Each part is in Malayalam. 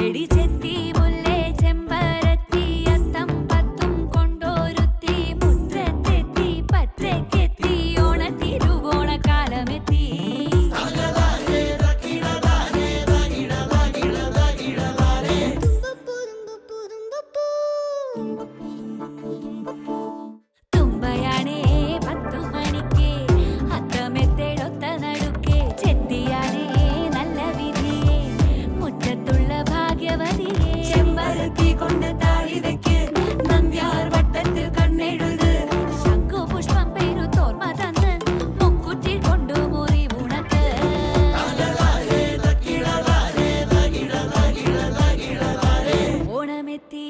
എടി ചെത്തി മുല്ലേ ചെമ്പരത്തി അത്തം പത്തും കൊണ്ടോരുത്തി മുറ്റത്തെത്തി പറ്റക്കെത്തി ഓണത്തിരുവോണക്കാലമെത്തി തുമ്പയാണേ 10 മണിക്ക് അത്തമെത്തേടൊത്ത നടുക്കെ ചെത്തിയാനേ നല്ല വിധിയെ മുറ്റത്തുള്ള ഭാഗ്യവതിയെ ചെമ്പരത്തി കൊണ്ട് താഴി വെക്ക് നന്ദ്യാർ വട്ടത്തിൽ കണ്ണെഴുത് ശംഖുപുഷ്പം പെരുത്തോർമ തന്ന് മുക്കുറ്റി കൊണ്ടു മുറി ഉണക്ക് ഓണമെത്തി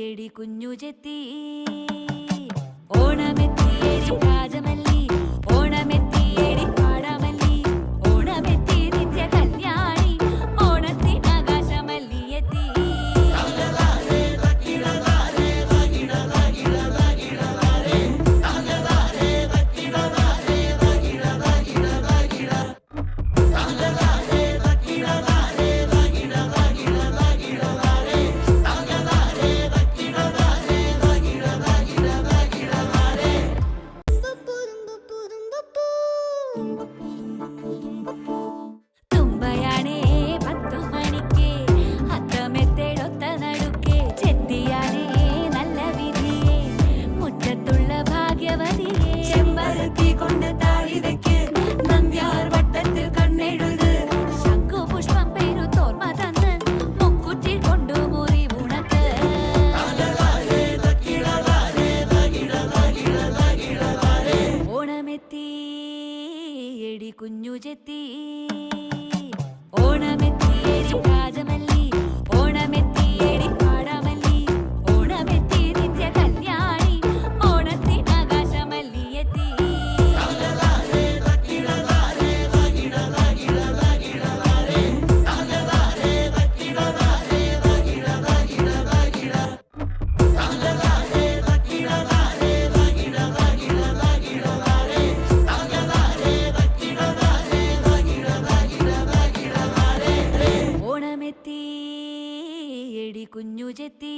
എടി കുഞ്ഞു ചെത്തി ഓണമെത്തി എടി രാജമല്ലി ഓണമെത്തി എടി പാടാമല്ലി ഓണമെത്തി നിത്യ കല്യാണി ഓണത്തിനാകാശമല്ലി എത്തി തുമ്പയാണേ 10 മണിക്ക് അത്തമെത്തേടൊത്ത നടുക്കെ ചെത്തിയാനേ നല്ല വിധിയെ മുറ്റത്തുള്ള ഭാഗ്യവതിയെ ചെമ്പരത്തി കൊണ്ട് താഴി വെക്ക് നന്ദ്യാർ വട്ടത്തിൽ കണ്ണെഴുത് ശംഖുപുഷ്പം പെരുത്തോർമ തന്ന് മുക്കുറ്റി കൊണ്ടു മുറി ഉണക്ക് ഓണമെത്തി എടി കുഞ്ഞു ചെത്തി ഓണമെത്തി എടി രാജമല്ലി ഓണമെത്തി എടി പാടാമല്ലി ഓണമെത്തി നിത്യ കല്യാണി ഓണത്തിനാകാശമല്ലി എത്തി ഓണമെത്തി എടി കുഞ്ഞു ചെത്തി